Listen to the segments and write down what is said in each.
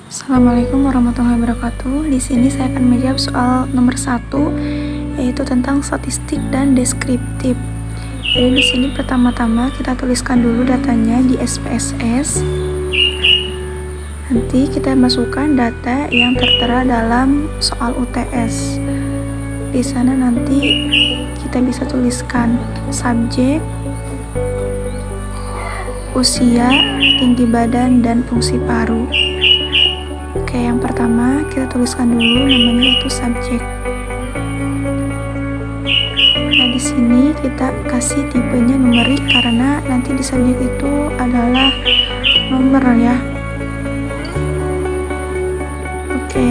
Assalamualaikum warahmatullahi wabarakatuh. Di sini saya akan menjawab soal nomor 1, yaitu tentang statistik dan deskriptif. Jadi di sini pertama-tama kita tuliskan dulu datanya di SPSS. Nanti kita masukkan data yang tertera dalam soal UTS. Di sana nanti kita bisa tuliskan subjek, usia, tinggi badan, dan fungsi paru. Oke, yang pertama kita tuliskan dulu namanya itu subjek. Nah, di sini kita kasih tipenya numerik karena nanti di subjek itu adalah nomor ya. Oke.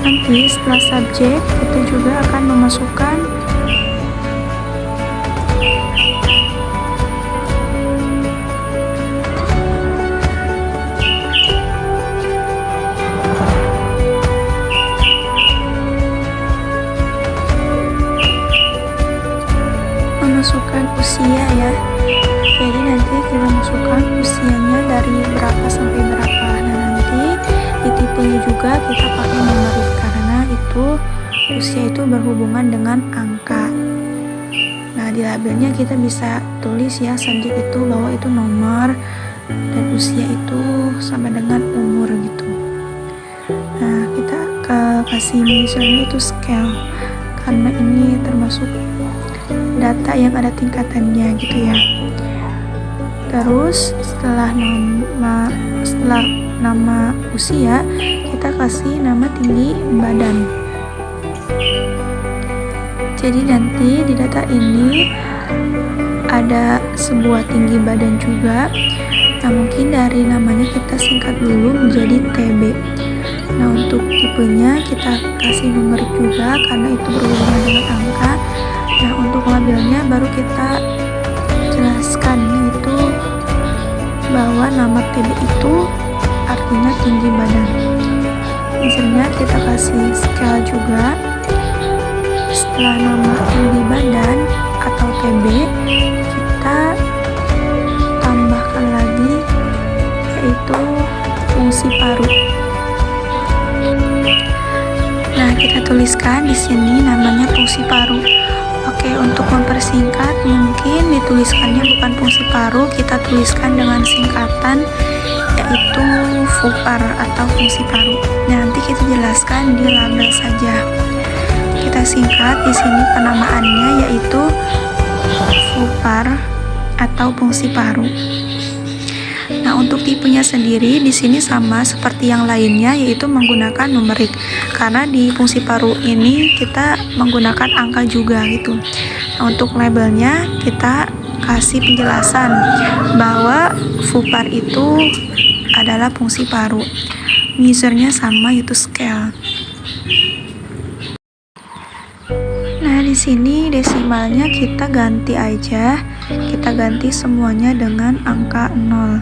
Nanti setelah subjek kita juga akan memasukkan usia ya. Jadi nanti kita masukkan usianya dari berapa sampai berapa. Nah, nanti di tipenya juga kita pakai numerik karena itu usia itu berhubungan dengan angka. Nah, di labelnya kita bisa tulis ya subjek itu bahwa itu nomor dan usia itu sama dengan umur gitu. Nah, kita kasih misalnya itu scale karena ini termasuk data yang ada tingkatannya gitu ya. Terus setelah nama usia kita kasih nama tinggi badan. Jadi nanti di data ini ada sebuah tinggi badan juga. Nah, mungkin dari namanya kita singkat dulu menjadi TB. Nah, untuk tipenya kita kasih numerik juga karena itu berhubungan dengan angka. Nah, untuk labelnya baru kita jelaskan yaitu bahwa nama TB itu artinya tinggi badan. Misalnya kita kasih scale juga. Setelah nama tinggi badan atau TB kita tambahkan lagi yaitu fungsi paru. Nah, kita tuliskan di sini namanya fungsi paru. Oke, untuk mempersingkat mungkin dituliskannya bukan fungsi paru, kita tuliskan dengan singkatan yaitu FUPAR atau fungsi paru. Nah, nanti kita jelaskan di label saja. Kita singkat di sini penamaannya yaitu FUPAR atau fungsi paru. Nah, untuk tipenya sendiri di sini sama seperti yang lainnya yaitu menggunakan numerik. Karena di fungsi paru ini kita menggunakan angka juga gitu. Nah, untuk labelnya kita kasih penjelasan bahwa FUPAR itu adalah fungsi paru. Measurenya sama yaitu scale. Nah, di sini desimalnya kita ganti aja. Kita ganti semuanya dengan angka 0.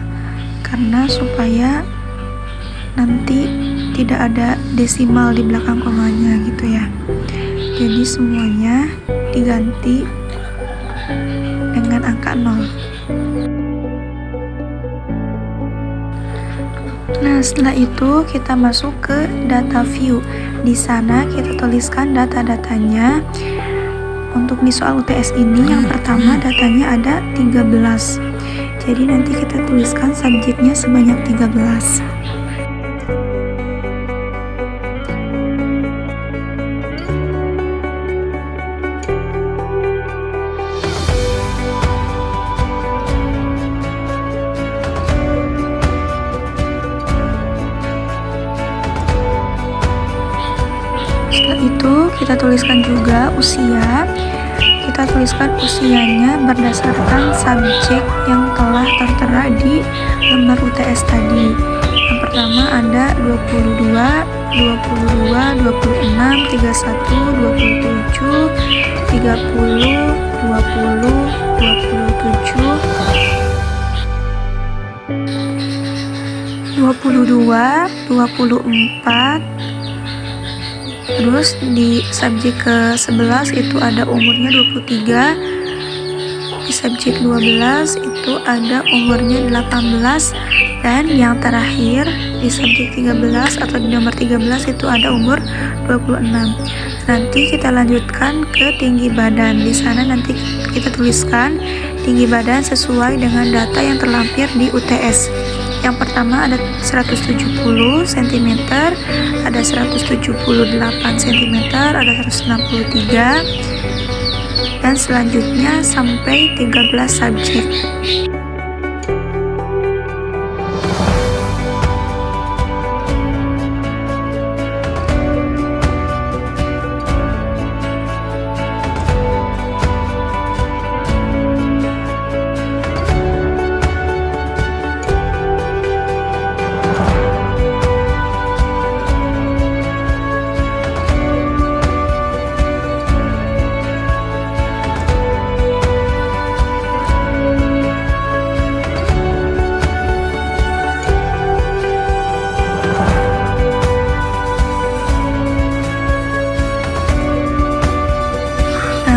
Karena supaya nanti tidak ada desimal di belakang komanya gitu ya. Jadi semuanya diganti dengan angka 0. Nah, setelah itu kita masuk ke data view. Di sana kita tuliskan data-datanya. Untuk di soal UTS ini yang pertama datanya ada 13. Jadi nanti kita tuliskan subjeknya sebanyak 13. Setelah itu kita tuliskan juga usia. Kita tuliskan usianya berdasarkan subjek yang telah tertera di lembar UTS tadi. Yang pertama ada 22, 26, 31, 27, 30, 20, 27, 22, 24. Terus di subjek ke-11 itu ada umurnya 23, subjek 12 itu ada umurnya 18, dan yang terakhir di subjek 13 atau di nomor 13 itu ada umur 26. Nanti kita lanjutkan ke tinggi badan. Di sana nanti kita tuliskan tinggi badan sesuai dengan data yang terlampir di UTS. Yang pertama ada 170 cm, ada 178 cm, ada 163, dan selanjutnya sampai 13 subjek.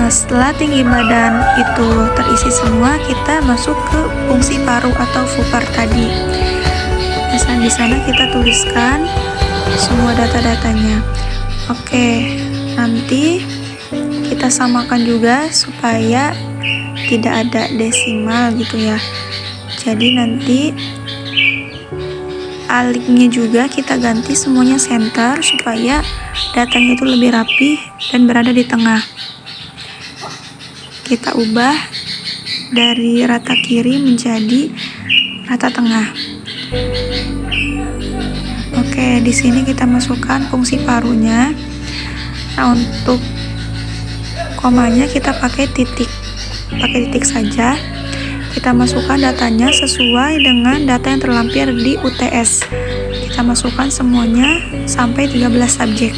Setelah tinggi badan itu terisi semua, kita masuk ke fungsi paru atau VUPAR tadi. Di sana kita tuliskan semua data-datanya. Oke, nanti kita samakan juga supaya tidak ada desimal gitu ya. Jadi nanti aliknya juga kita ganti semuanya center supaya datanya itu lebih rapi dan berada di tengah. Kita ubah dari rata kiri menjadi rata tengah. Oke, di sini kita masukkan fungsi parunya. Nah, untuk komanya kita pakai titik saja. Kita masukkan datanya sesuai dengan data yang terlampir di UTS. Kita masukkan semuanya sampai 13 subjek.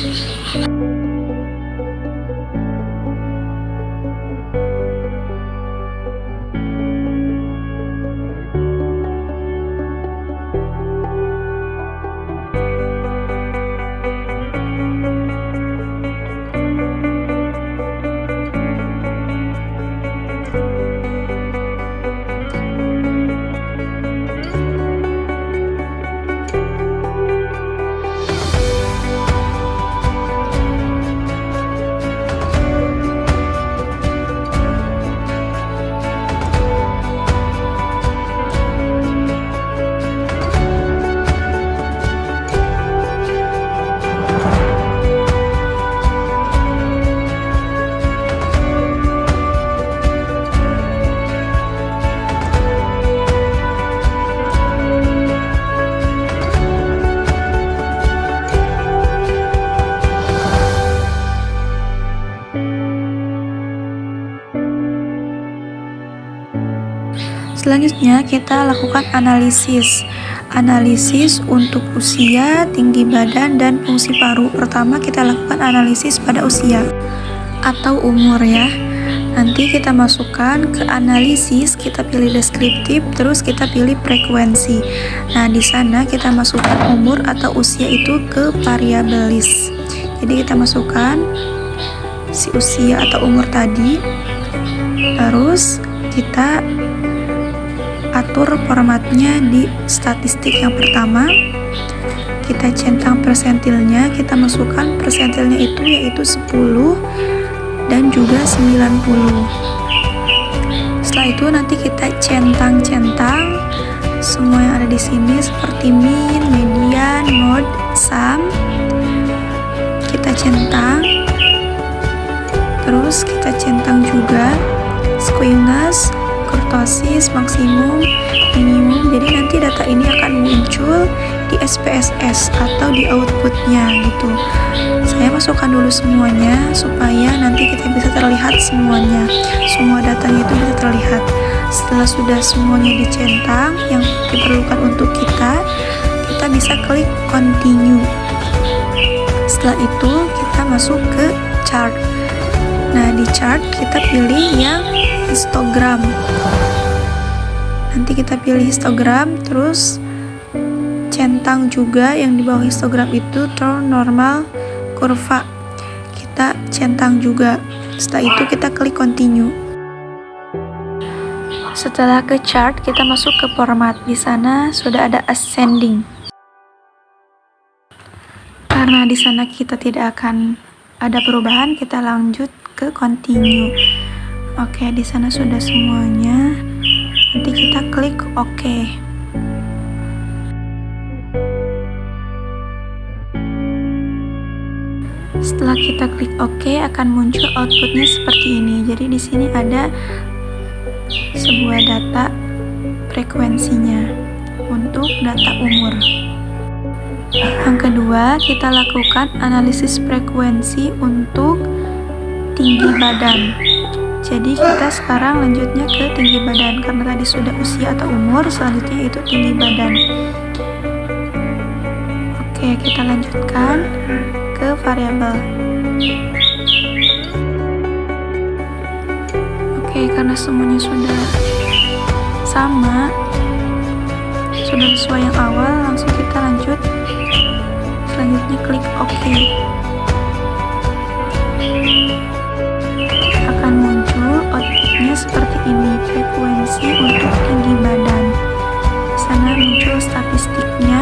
Selanjutnya kita lakukan analisis untuk usia, tinggi badan, dan fungsi paru. Pertama kita lakukan analisis pada usia atau umur ya. Nanti kita masukkan ke analisis, kita pilih deskriptif, terus kita pilih frekuensi. Nah, di sana kita masukkan umur atau usia itu ke variabelis. Jadi kita masukkan si usia atau umur tadi, terus kita atur formatnya di statistik. Yang pertama kita centang persentilnya, kita masukkan persentilnya itu yaitu 10 dan juga 90. Setelah itu nanti kita centang-centang semua yang ada di sini seperti mean, median, mode, sum. Kita centang, terus kita centang juga squamous, kurtosis, maksimum, minimum. Jadi nanti data ini akan muncul di SPSS atau di outputnya gitu. Saya masukkan dulu semuanya supaya nanti kita bisa terlihat semuanya, semua datanya itu bisa terlihat. Setelah sudah semuanya dicentang yang diperlukan untuk kita bisa klik continue. Setelah itu kita masuk ke chart. Nah, di chart kita pilih yang histogram. Nanti kita pilih histogram, terus centang juga yang di bawah histogram itu turn normal kurva. Kita centang juga. Setelah itu kita klik continue. Setelah ke chart, kita masuk ke format. Di sana sudah ada ascending. Karena di sana kita tidak akan ada perubahan, kita lanjut ke continue. Oke, di sana sudah semuanya. Nanti kita klik OK. Setelah kita klik OK, akan muncul outputnya seperti ini. Jadi di sini ada sebuah data frekuensinya untuk data umur. Yang kedua, kita lakukan analisis frekuensi untuk tinggi badan. Jadi kita sekarang lanjutnya ke tinggi badan, karena tadi sudah usia atau umur, selanjutnya itu tinggi badan. Oke, kita lanjutkan ke variabel. Oke, karena semuanya sudah sama, sudah sesuai yang awal, langsung kita lanjut. Selanjutnya klik OK. Akan muncul outputnya seperti ini, frekuensi untuk tinggi badan. Di sana muncul statistiknya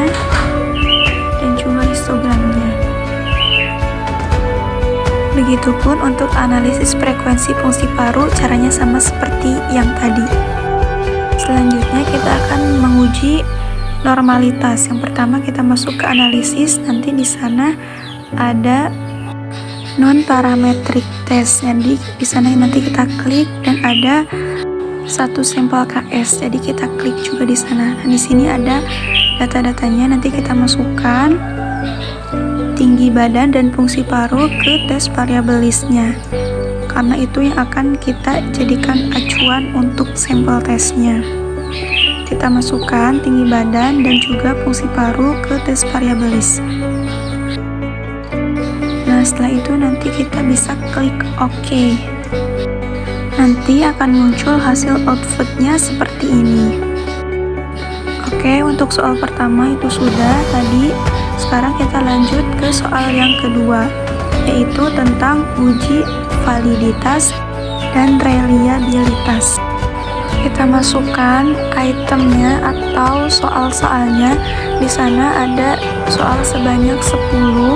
dan juga histogramnya. Begitupun untuk analisis frekuensi fungsi paru, caranya sama seperti yang tadi. Selanjutnya kita akan menguji normalitas. Yang pertama kita masuk ke analisis, nanti di sana ada non parametric test. Jadi di sana nanti kita klik dan ada satu sampel KS. Jadi kita klik juga di sana. Nah, di sini ada data-datanya, nanti kita masukkan tinggi badan dan fungsi paru ke tes variabel listnya, karena itu yang akan kita jadikan acuan untuk sampel tesnya. Kita masukkan tinggi badan dan juga fungsi paru ke tes variabel list. Nah, setelah itu nanti kita bisa klik OK. Nanti akan muncul hasil outputnya seperti ini. Oke, untuk soal pertama itu sudah tadi. Sekarang kita lanjut ke soal yang kedua, yaitu tentang uji validitas dan reliabilitas. Kita masukkan itemnya atau soal-soalnya. Di sana ada soal sebanyak 10.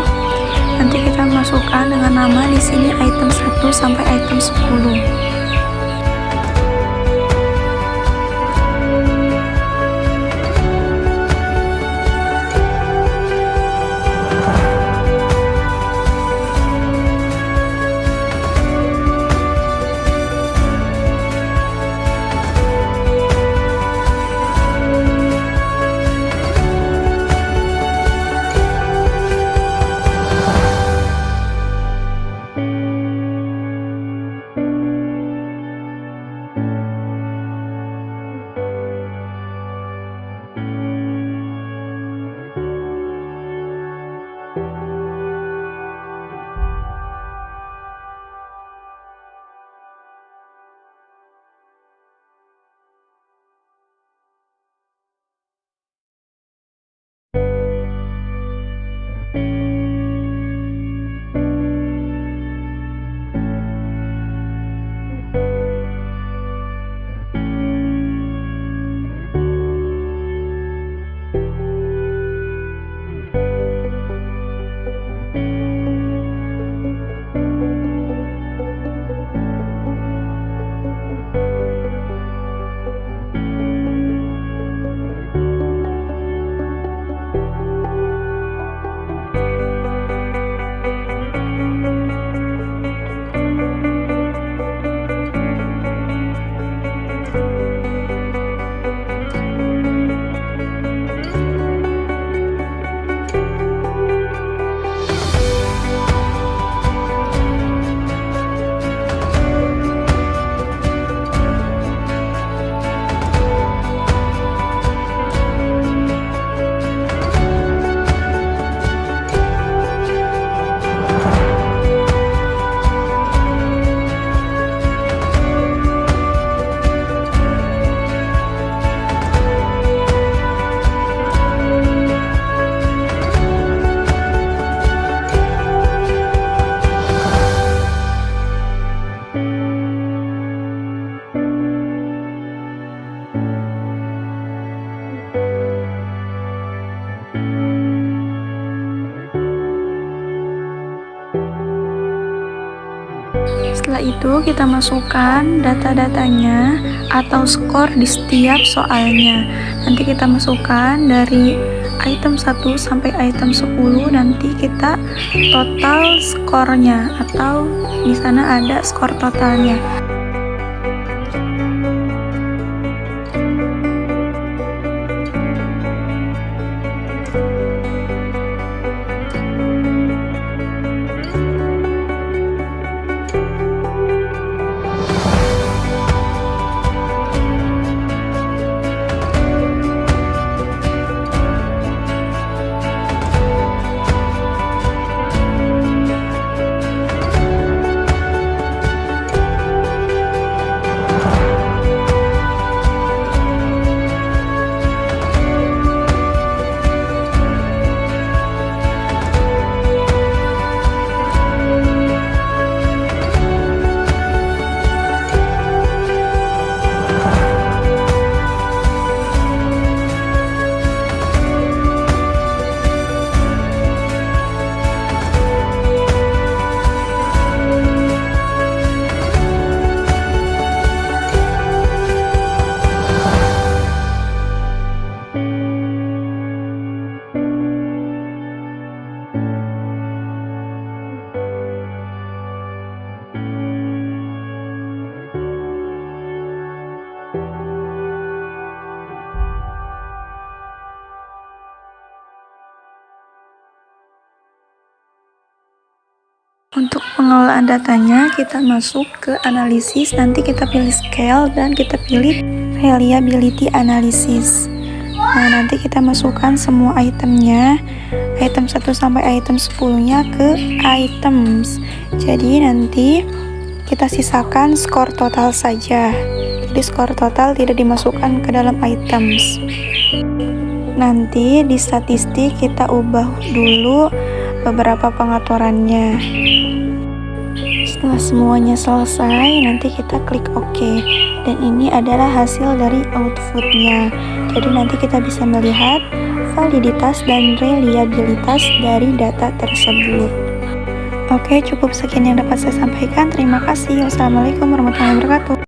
Nanti kita masukkan dengan nama di sini item 1 sampai item 10. Setelah itu kita masukkan data-datanya atau skor di setiap soalnya. Nanti kita masukkan dari item 1 sampai item 10, nanti kita total skornya atau di sana ada skor totalnya. Untuk pengelolaan datanya, kita masuk ke analisis, nanti kita pilih scale dan kita pilih reliability analysis. Nah, nanti kita masukkan semua itemnya, item 1 sampai item 10-nya ke items. Jadi nanti kita sisakan skor total saja. Jadi skor total tidak dimasukkan ke dalam items. Nanti di statistik kita ubah dulu beberapa pengaturannya. Setelah semuanya selesai, nanti kita klik OK. Dan ini adalah hasil dari outputnya. Jadi nanti kita bisa melihat validitas dan reliabilitas dari data tersebut. Oke, cukup sekian yang dapat saya sampaikan. Terima kasih. Wassalamualaikum warahmatullahi wabarakatuh.